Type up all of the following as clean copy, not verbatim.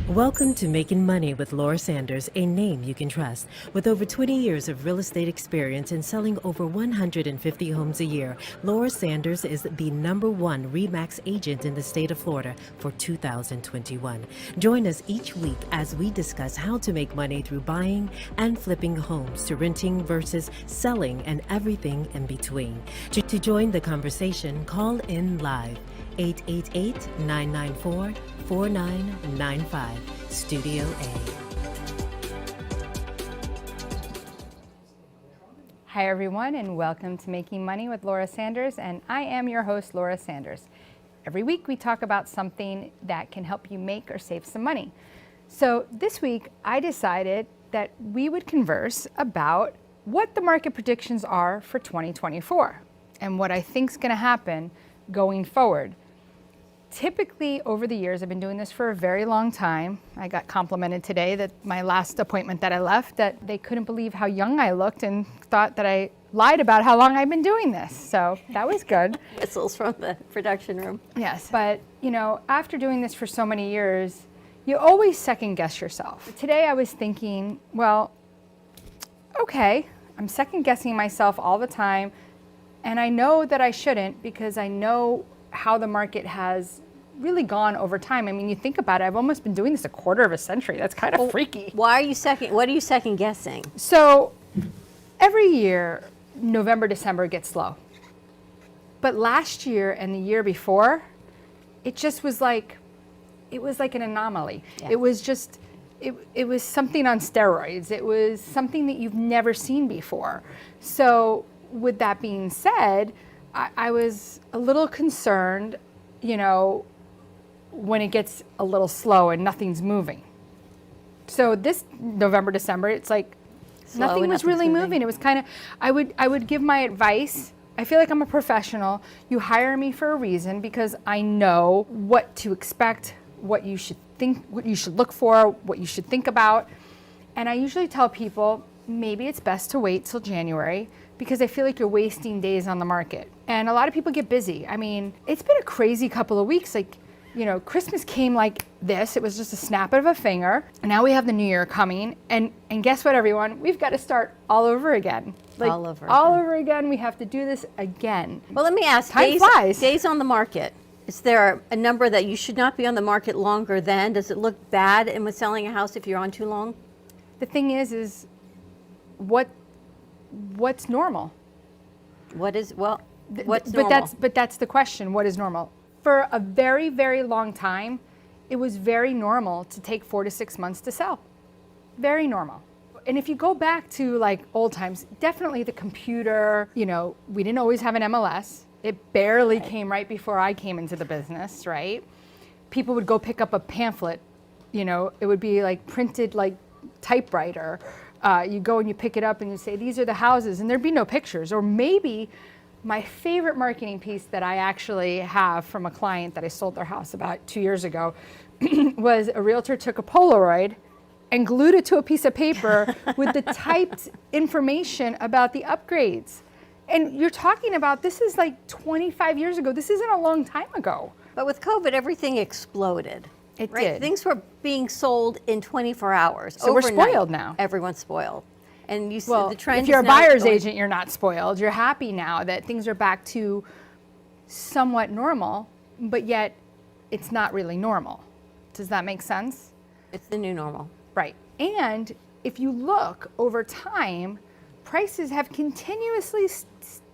Welcome to Making Money with Laura Sanders, a name you can trust. With over 20 years of real estate experience and selling over 150 homes a year, Laura Sanders is the #1 RE/MAX agent in the state of Florida for 2021. Join us each week as we discuss how to make money through buying and flipping homes, to renting versus selling, and everything in between. To join the conversation, call in live. 888-994-4995, Studio A. Hi everyone, and welcome to Making Money with Laura Sanders, and I am your host, Laura Sanders. Every week we talk about something that can help you make or save some money. So this week I decided that we would converse about what the market predictions are for 2024 and what I think is going to happen going forward. Typically, over the years, I've been doing this for a very long time. I got complimented today that my last appointment that I left, that they couldn't believe how young I looked and thought that I lied about how long I've been doing this. So that was good. Whistles from the production room. Yes, but you know, after doing this for so many years, you always second guess yourself. Today I was thinking, well, okay, I'm second guessing myself all the time, and I know that I shouldn't, because I know how the market has really gone over time. I mean, you think about it, I've almost been doing this a quarter of a century. That's kind of freaky. What are you second guessing? So every year, November, December gets slow. But last year and the year before, it just was like, it was like an anomaly. Yeah. It was just, it was something on steroids. It was something that you've never seen before. So with that being said, I was a little concerned, you know, when it gets a little slow and nothing's moving. So this November, December, it's like nothing was really moving. It was kind of, I would give my advice. I feel like I'm a professional. You hire me for a reason, because I know what to expect, what you should think, what you should look for, what you should think about. And I usually tell people, maybe it's best to wait till January, because I feel like you're wasting days on the market. And a lot of people get busy. I mean, it's been a crazy couple of weeks. Like, you know, Christmas came like this. It was just a snap of a finger. And now we have the new year coming. And guess what, everyone? We've got to start all over again. Like, all over again. We have to do this again. Well, let me ask, Time flies. Days on the market. Is there a number that you should not be on the market longer than? Does it look bad in with selling a house if you're on too long? The thing is what's normal? What's normal? But that's the question. What is normal? For a very, very long time, it was very normal to take 4 to 6 months to sell. Very normal. And if you go back to like old times, definitely the computer, you know, we didn't always have an MLS. It barely came right before I came into the business, right? People would go pick up a pamphlet, you know, it would be like printed like typewriter. You go and you pick it up and you say, these are the houses, and there'd be no pictures. Or maybe my favorite marketing piece that I actually have from a client that I sold their house about 2 years ago was a realtor took a Polaroid and glued it to a piece of paper with the typed information about the upgrades. And you're talking about, this is like 25 years ago. This isn't a long time ago. But with COVID, everything exploded. It right? did. Things were being sold in 24 hours. So overnight. we're spoiled now. Everyone's spoiled. And you see Well, the trend. if you're a buyer's agent, you're not spoiled. You're happy now that things are back to somewhat normal, but yet it's not really normal. Does that make sense? It's the new normal. Right. And if you look over time, prices have continuously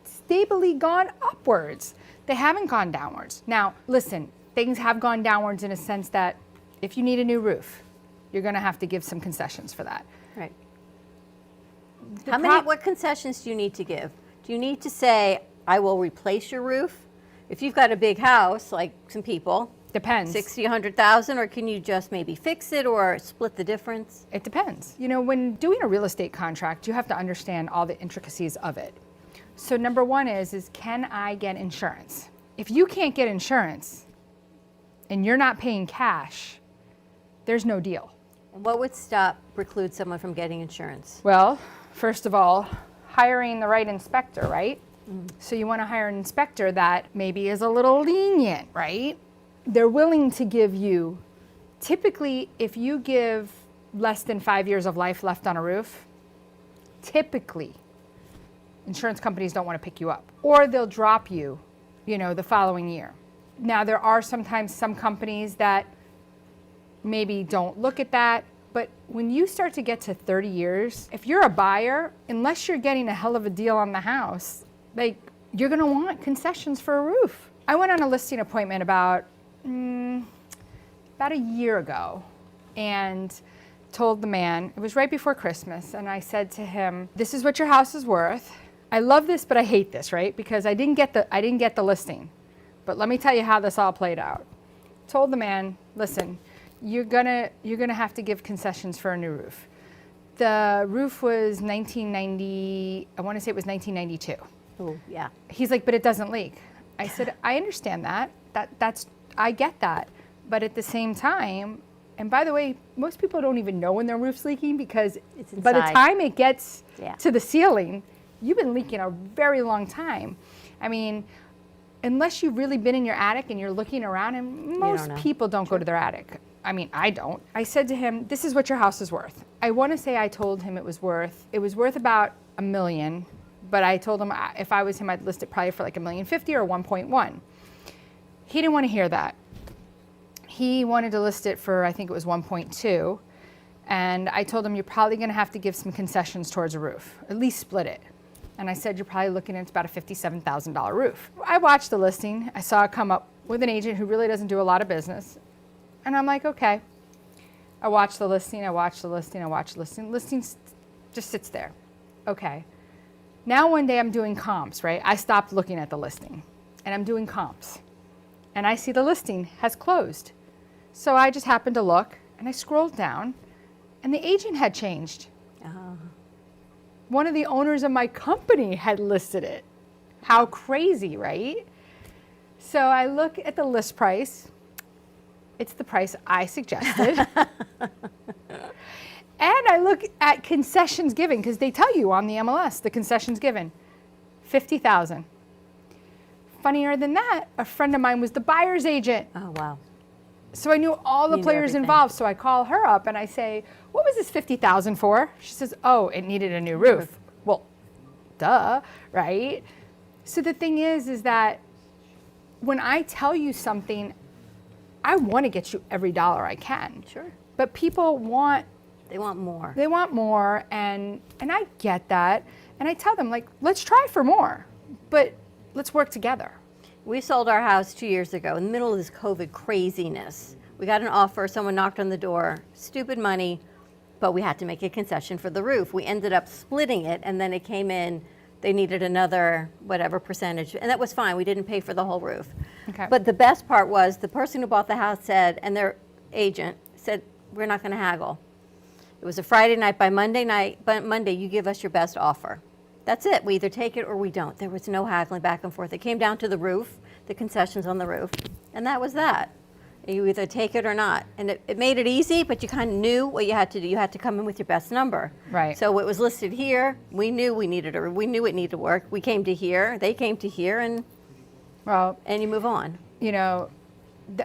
stably gone upwards. They haven't gone downwards. Now, listen, things have gone downwards in a sense that if you need a new roof, you're going to have to give some concessions for that. Right. What concessions do you need to give? Do you need to say, I will replace your roof? If you've got a big house, like some people. Depends. 60, 100,000, or can you just maybe fix it or split the difference? It depends. You know, when doing a real estate contract, you have to understand all the intricacies of it. So number one is can I get insurance? If you can't get insurance and you're not paying cash, there's no deal. And what would preclude someone from getting insurance? Well, first of all, hiring the right inspector, right? So you want to hire an inspector that maybe is a little lenient, right? They're willing to give you Typically, if you give less than 5 years of life left on a roof, typically, insurance companies don't want to pick you up, or they'll drop you, the following year. Now, there are sometimes some companies that maybe don't look at that, but when you start to get to 30 years, if you're a buyer, unless you're getting a hell of a deal on the house, you're going to want concessions for a roof. I went on a listing appointment about a year ago and told the man, it was right before Christmas, and I said to him, this is what your house is worth. I love this, but I hate this, right? Because I didn't get the listing. But let me tell you how this all played out. Told the man, listen, you're gonna have to give concessions for a new roof. The roof was 1990, I want to say it was 1992. Oh, yeah. He's like, but it doesn't leak. I said, I understand that. I get that. But at the same time, and by the way, most people don't even know when their roof's leaking because by the time it gets to the ceiling, you've been leaking a very long time. I mean, unless you've really been in your attic and you're looking around, and most people don't go to their attic. I mean, I don't. I said to him, this is what your house is worth. I want to say I told him it was worth about $1 million, but I told him if I was him, I'd list it probably for like $1,050,000 or 1.1. He didn't want to hear that. He wanted to list it for, I think it was 1.2. And I told him, you're probably going to have to give some concessions towards a roof, at least split it. And I said, you're probably looking at about a $57,000 roof. I watched the listing. I saw it come up with an agent who really doesn't do a lot of business. And I'm like, okay. I watched the listing, Listing just sits there. Okay. Now one day I'm doing comps, right? I stopped looking at the listing and I'm doing comps. And I see the listing has closed. So I just happened to look and I scrolled down and the agent had changed. One of the owners of my company had listed it. How crazy, right? So I look at the list price. It's the price I suggested. And I look at concessions given, because they tell you on the MLS, the concessions given, $50,000. Funnier than that, a friend of mine was the buyer's agent. Oh, wow. So I knew all the players involved. So I call her up and I say, what was this $50,000 for? She says, oh, it needed a new roof. Well, duh, right? So the thing is that when I tell you something, I want to get you every dollar I can. Sure. But people want... They want more. They want more, and I get that. And I tell them, like, let's try for more, but let's work together. We sold our house 2 years ago in the middle of this COVID craziness. We got an offer, someone knocked on the door, stupid money, but we had to make a concession for the roof. We ended up splitting it, and then it came in, they needed another whatever percentage, and that was fine. We didn't pay for the whole roof. Okay. But the best part was the person who bought the house said, and their agent said, we're not going to haggle. It was a Friday night. By Monday, you give us your best offer. That's it. We either take it or we don't. There was no haggling back and forth. It came down to the roof, the concessions on the roof, and that was that. You either take it or not. And it made it easy, but you kind of knew what you had to do. You had to come in with your best number. Right. So it was listed here. We knew we knew it needed work. We came to here. They came to here, and you move on. You know,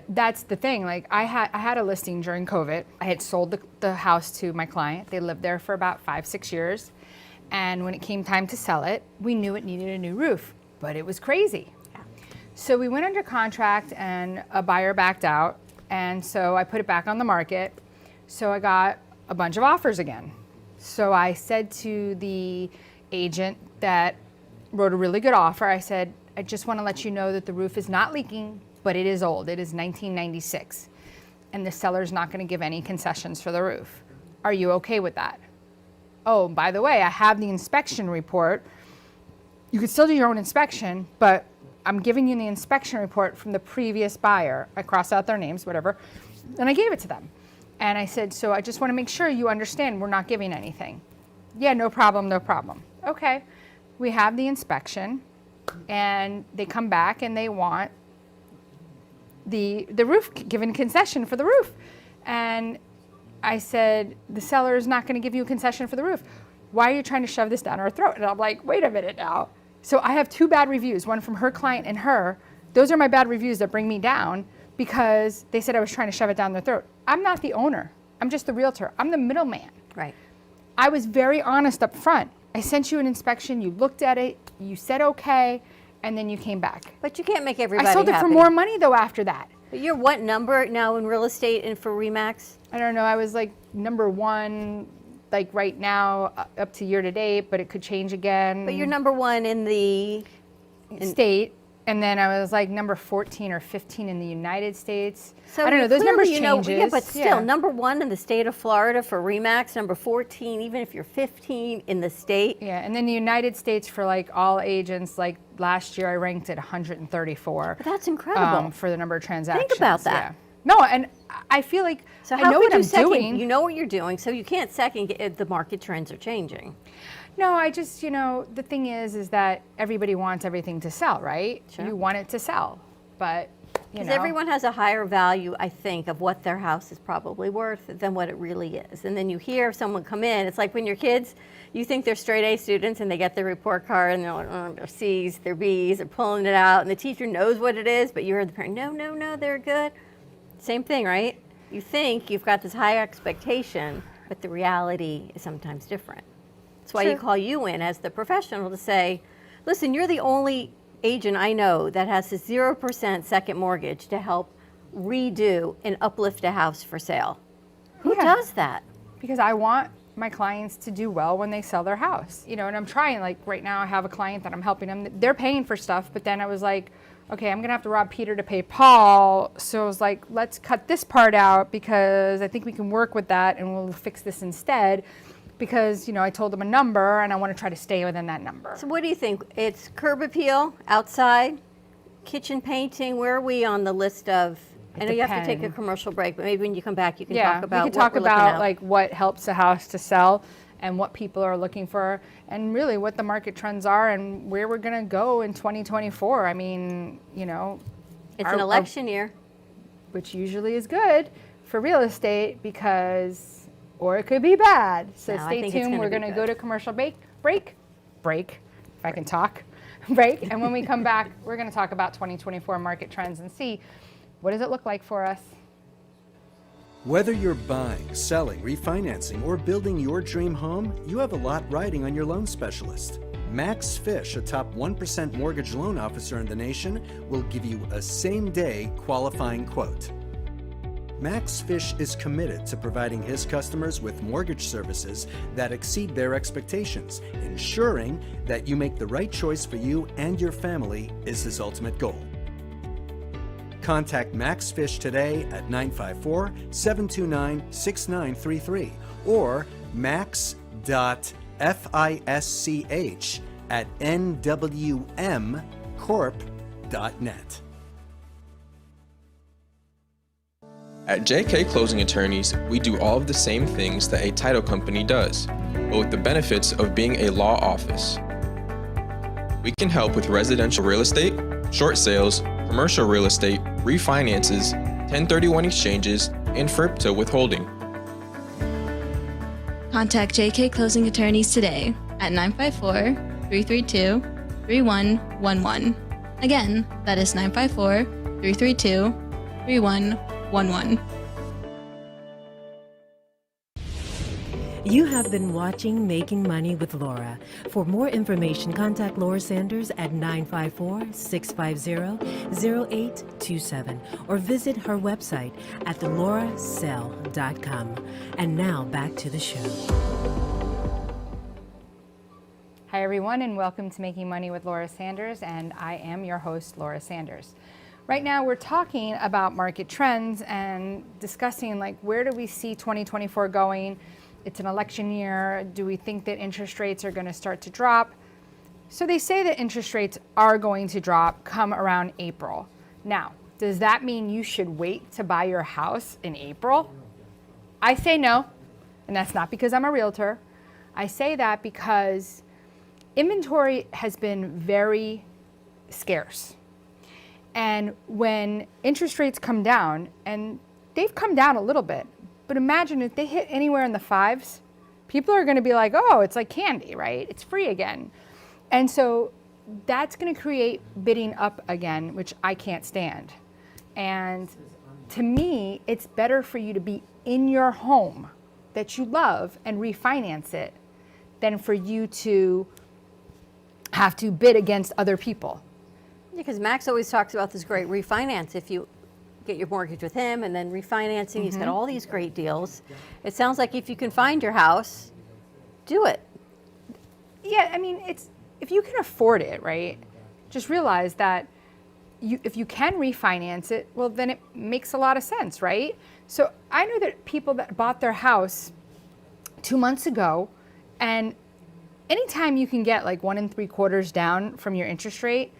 that's the thing. Like I had a listing during COVID. I had sold the house to my client. They lived there for about 5-6 years. And when it came time to sell it, we knew it needed a new roof, but it was crazy. Yeah. So we went under contract and a buyer backed out. And so I put it back on the market. So I got a bunch of offers again. So I said to the agent that wrote a really good offer, I said, I just want to let you know that the roof is not leaking, but it is old. It is 1996. And the seller's not going to give any concessions for the roof. Are you okay with that? Oh, by the way, I have the inspection report. You could still do your own inspection, but I'm giving you the inspection report from the previous buyer. I crossed out their names, whatever, and I gave it to them. And I said, so I just want to make sure you understand we're not giving anything. Yeah, no problem, no problem. Okay, we have the inspection, and they come back and they want the roof, given concession for the roof. And I said, the seller is not going to give you a concession for the roof. Why are you trying to shove this down our throat? And I'm like, wait a minute now. So I have 2 bad reviews, one from her client and her. Those are my bad reviews that bring me down. because they said I was trying to shove it down their throat. I'm not the owner. I'm just the realtor. I'm the middleman. Right. I was very honest up front. I sent you an inspection, you looked at it, you said okay, and then you came back. But you can't make everybody I sold it happy. for more money though after that. But you're what number now in real estate and for RE/MAX? I don't know, I was like number 1, like right now, up to year to date, but it could change again. But you're number 1 in the state, and then I was like number 14 or 15 in the United States. So I don't know, those numbers changes. Yeah, but still, number 1 in the state of Florida for RE/MAX, number 14, even if you're 15 in the state. Yeah, and then the United States for like all agents, like last year I ranked at 134. But that's incredible. For the number of transactions. Think about that. Yeah. No, and I feel like So I how know could what I'm you second? doing. You know what you're doing, so you can't second if the market trends are changing. No, I just, the thing is that everybody wants everything to sell, right? Sure. You want it to sell, but Because everyone has a higher value, I think, of what their house is probably worth than what it really is. And then you hear someone come in, it's like when your kids, you think they're straight A students and they get their report card and they're like, oh, they're C's, they're B's, they're pulling it out, and the teacher knows what it is, but you heard the parent, no, they're good. Same thing, right? You think you've got this high expectation, but the reality is sometimes different. That's why you call you in as the professional to say, listen, you're the only agent I know that has a 0% second mortgage to help redo and uplift a house for sale. Who does that? Because I want my clients to do well when they sell their house. And I'm trying, like right now I have a client that I'm helping them. They're paying for stuff, but then I was like, okay, I'm gonna have to rob Peter to pay Paul. So I was like, let's cut this part out because I think we can work with that and we'll fix this instead. Because, I told them a number and I want to try to stay within that number. So what do you think? It's curb appeal, outside, kitchen painting. Where are we on the list of, I know you have to take a commercial break, but maybe when you come back you can talk about we could talk what we're looking about at. like what helps a house to sell and what people are looking for and really what the market trends are and where we're going to go in 2024. I mean, It's an election year. Which usually is good for real estate because, or it could be bad. So No, I stay think it's tuned. gonna We're be going to good. go to commercial break, if I can talk, break. And when we come back, we're going to talk about 2024 market trends and see what does it look like for us. Whether you're buying, selling, refinancing, or building your dream home, you have a lot riding on your loan specialist. Max Fish, a top 1% mortgage loan officer in the nation, will give you a same-day qualifying quote. Max Fish is committed to providing his customers with mortgage services that exceed their expectations. Ensuring that you make the right choice for you and your family is his ultimate goal. Contact Max Fish today at 954-729-6933 or max.fisch@nwmcorp.net. At JK Closing Attorneys, we do all of the same things that a title company does, but with the benefits of being a law office. We can help with residential real estate, short sales, commercial real estate, refinances, 1031 exchanges, and FIRPTA withholding. Contact JK Closing Attorneys today at 954-332-3111. Again, that is 954-332-3111. You have been watching Making Money with Laura. For more information, contact Laura Sanders at 954-650-0827 or visit her website at laurasell.com. And now back to the show. Hi everyone and welcome to Making Money with Laura Sanders, and I am your host, Laura Sanders. Right now we're talking about market trends and discussing like where do we see 2024 going. It's an election year. Do we think that interest rates are going to start to drop? So they say that interest rates are going to drop come around April. Now, does that mean you should wait to buy your house in April? I say no, and that's not because I'm a realtor. I say that because inventory has been very scarce. And when interest rates come down, and they've come down a little bit, but imagine if they hit anywhere in the 5s, people are going to be like, oh, it's like candy, right? It's free again. And so that's going to create bidding up again, which I can't stand. And to me, it's better for you to be in your home that you love and refinance it than for you to have to bid against other people. Because Max always talks about this great refinance. If you get your mortgage with him and then refinancing, he's got all these great deals. It sounds like if you can find your house, do it. Yeah, I mean, it's if you can afford it, right? Just realize that if you can refinance it, well, then it makes a lot of sense, right? So I know that people that bought their house 2 months ago, and anytime you can get like 1 3/4 down from your interest rate,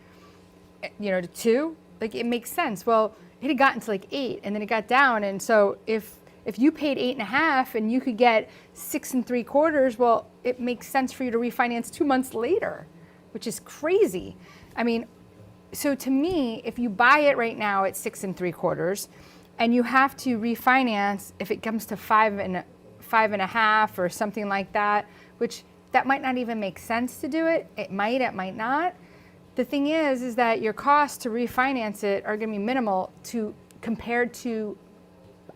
to 2, like it makes sense. Well, it had gotten to like 8, and then it got down, and so if you paid 8.5 and you could get 6 3/4, well, it makes sense for you to refinance 2 months later, which is crazy. I mean, so to me, if you buy it right now at 6 3/4, and you have to refinance if it comes to 5.5 or something like that, which that might not even make sense to do it. It might not. The thing is that your costs to refinance it are going to be minimal compared to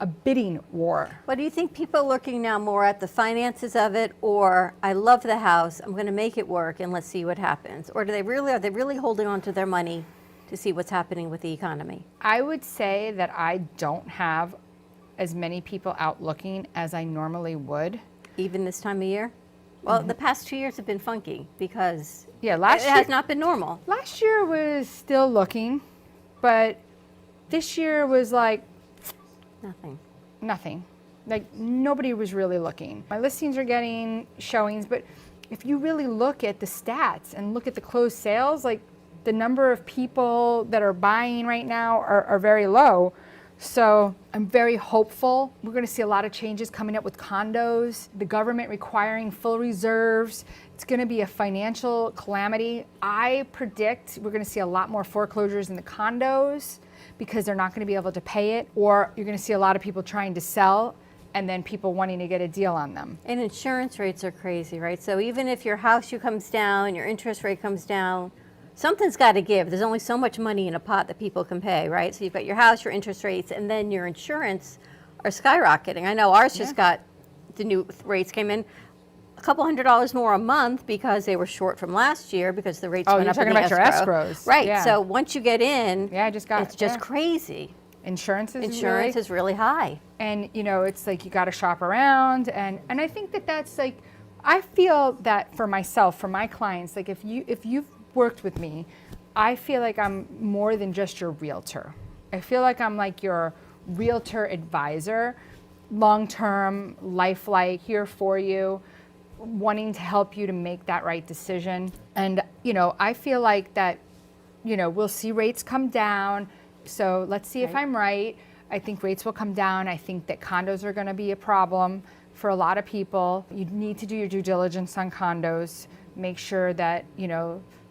a bidding war. What do you think people are looking now more at the finances of it, or I love the house, I'm going to make it work and let's see what happens? Or are they really holding on to their money to see what's happening with the economy? I would say that I don't have as many people out looking as I normally would. Even this time of year? Well, the past 2 years have been funky because Yeah, it has not been normal. Last year was still looking, but this year was like nothing. Like nobody was really looking. My listings are getting showings, but if you really look at the stats and look at the closed sales, like the number of people that are buying right now are very low. So I'm very hopeful. We're going to see a lot of changes coming up with condos, the government requiring full reserves. It's going to be a financial calamity. I predict we're going to see a lot more foreclosures in the condos because they're not going to be able to pay it, or you're going to see a lot of people trying to sell and then people wanting to get a deal on them. And insurance rates are crazy, right? So even if your house comes down, your interest rate comes down, something's got to give. There's only so much money in a pot that people can pay, right? So you've got your house, your interest rates, and then your insurance are skyrocketing. I know ours just got, the new rates came in a couple $100 more a month because they were short from last year because the rates went up in the you're talking about your escrows. Right, Yeah. so once you get in, it's just crazy. Insurance is really high. And it's like you got to shop around, and I think that's like, I feel that for myself, for my clients, like if you've worked with me, I feel like I'm more than just your realtor. I feel like I'm like your realtor advisor, long-term, lifelike, here for you, wanting to help you to make that right decision. And I feel like that we'll see rates come down. So let's see if I'm right. I think rates will come down. I think that condos are going to be a problem for a lot of people. You need to do your due diligence on condos. Make sure that,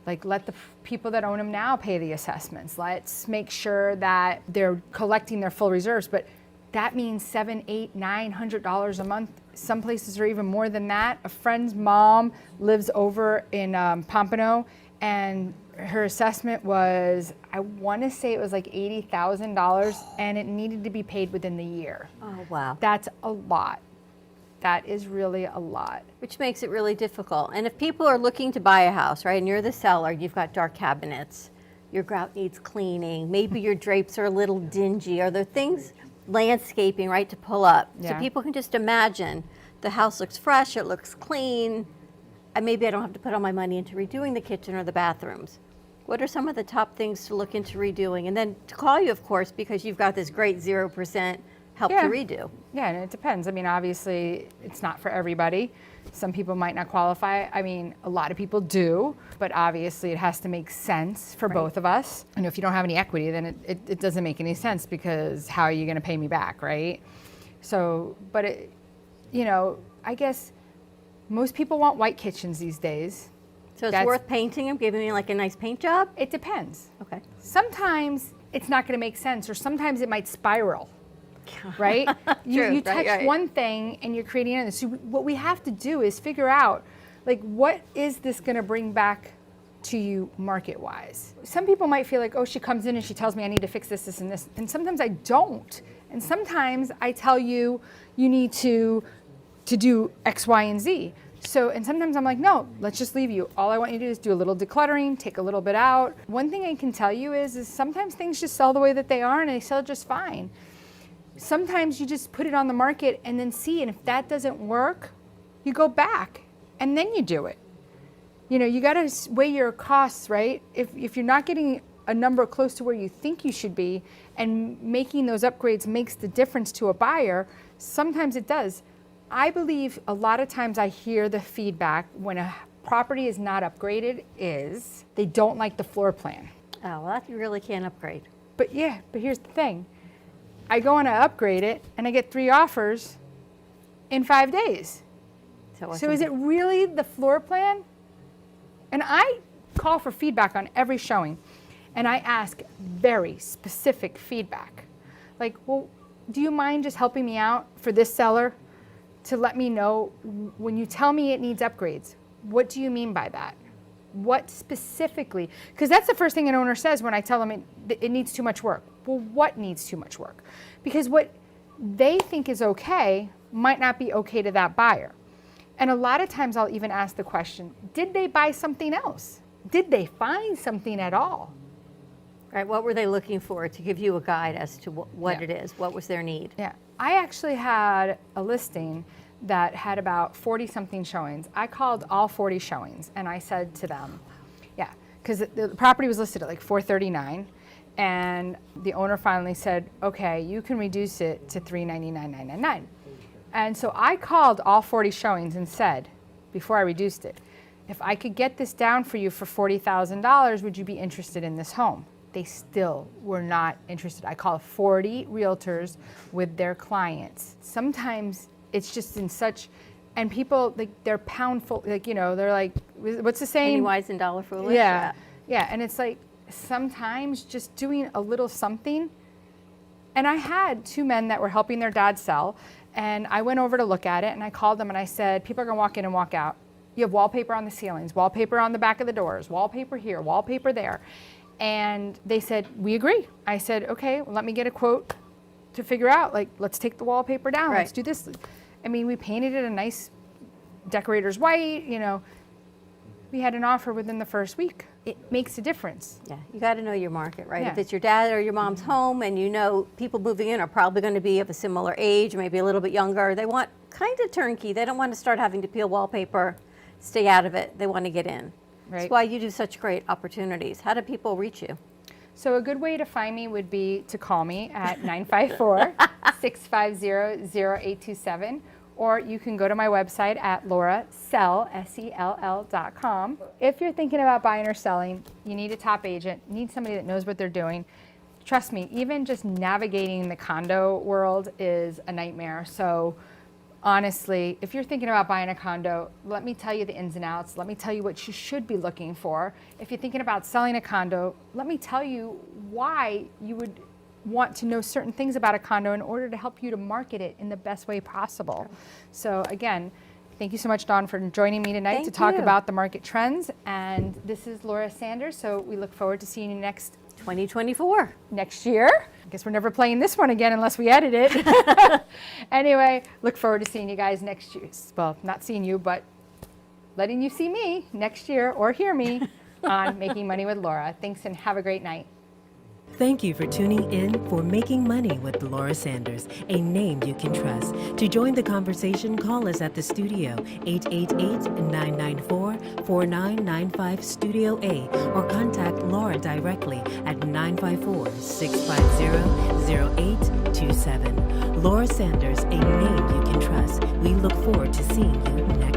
like let the people that own them now pay the assessments. Let's make sure that they're collecting their full reserves. But that means $700, $800, $900 a month. Some places are even more than that. A friend's mom lives over in Pompano, and her assessment was, I want to say it was like $80,000, and it needed to be paid within the year. Oh, wow. That's a lot. That is really a lot. Which makes it really difficult. And if people are looking to buy a house, right, and you're the seller, you've got dark cabinets, your grout needs cleaning, maybe your drapes are a little dingy, are there things, landscaping, right, to pull up? So people can just imagine the house looks fresh, it looks clean, and maybe I don't have to put all my money into redoing the kitchen or the bathrooms. What are some of the top things to look into redoing? And then to call you, of course, because you've got this great 0% help to redo. Yeah, and it depends. I mean, obviously, it's not for everybody. Some people might not qualify. I mean, a lot of people do, but obviously it has to make sense for both of us. And if you don't have any equity, then it doesn't make any sense, because how are you going to pay me back, right? So, but I guess most people want white kitchens these days. So it's worth painting them, giving me like a nice paint job? It depends. Okay. Sometimes it's not going to make sense, or sometimes it might spiral. Right? You touch one thing and you're creating another. So what we have to do is figure out, like, what is this going to bring back to you market-wise. Some people might feel like, oh, she comes in and she tells me I need to fix this, this, and this. And sometimes I don't. And sometimes I tell you, you need to do X, Y, and Z. So, and sometimes I'm like, no, let's just leave you. All I want you to do is do a little decluttering, take a little bit out. One thing I can tell you is sometimes things just sell the way that they are and they sell just fine. Sometimes you just put it on the market and then see, and if that doesn't work, you go back and then you do it. You know, you got to weigh your costs, right? If you're not getting a number close to where you think you should be and making those upgrades makes the difference to a buyer, sometimes it does. I believe a lot of times I hear the feedback when a property is not upgraded is they don't like the floor plan. Oh, well, that you really can't upgrade. But here's the thing. I go and I upgrade it and I get 3 offers in 5 days. So is it really the floor plan? And I call for feedback on every showing and I ask very specific feedback. Like, well, do you mind just helping me out for this seller to let me know when you tell me it needs upgrades, what do you mean by that? What specifically? Because that's the first thing an owner says when I tell them it needs too much work. Well, what needs too much work? Because what they think is okay might not be okay to that buyer. And a lot of times I'll even ask the question, did they buy something else? Did they find something at all? Right, what were they looking for to give you a guide as to what it is? What was their need? Yeah, I actually had a listing that had about 40-something showings. I called all 40 showings and I said to them, because the property was listed at like $439, and the owner finally said, okay, you can reduce it to $399.99. And so I called all 40 showings and said, before I reduced it, if I could get this down for you for $40,000, would you be interested in this home? They still were not interested. I called 40 realtors with their clients. Sometimes it's just in such, and people, like, they're poundful, like, you know, they're like, what's the saying? Penny wise and dollar foolish. Yeah, and it's like sometimes just doing a little something. And I had 2 men that were helping their dad sell, and I went over to look at it, and I called them and I said, people are gonna walk in and walk out. You have wallpaper on the ceilings, wallpaper on the back of the doors, wallpaper here, wallpaper there. And they said, we agree. I said, okay, well, let me get a quote to figure out, like, let's take the wallpaper down, let's do this. I mean, we painted it a nice decorator's white, you know. We had an offer within the first week. It makes a difference. Yeah, you got to know your market, right? Yeah. If it's your dad or your mom's home and you know people moving in are probably going to be of a similar age, maybe a little bit younger, they want kind of turnkey. They don't want to start having to peel wallpaper, stay out of it. They want to get in. Right. That's why you do such great opportunities. How do people reach you? So a good way to find me would be to call me at 954-650-0827, or you can go to my website at laurasell.com. If you're thinking about buying or selling, you need a top agent, you need somebody that knows what they're doing. Trust me, even just navigating the condo world is a nightmare. So honestly, if you're thinking about buying a condo, let me tell you the ins and outs. Let me tell you what you should be looking for. If you're thinking about selling a condo, let me tell you why you would want to know certain things about a condo in order to help you to market it in the best way possible. So again, thank you so much, Dawn, for joining me tonight to talk about the market trends. And this is Laura Sanders, so we look forward to seeing you next 2024. Next year. I guess we're never playing this one again unless we edit it. Anyway, look forward to seeing you guys next year. Well, not seeing you, but letting you see me next year or hear me on Making Money with Laura. Thanks and have a great night. Thank you for tuning in for Making Money with Laura Sanders, a name you can trust. To join the conversation, call us at the studio, 888-994-4995 Studio A, or contact Laura directly at 954-650-0827. Laura Sanders, a name you can trust. We look forward to seeing you next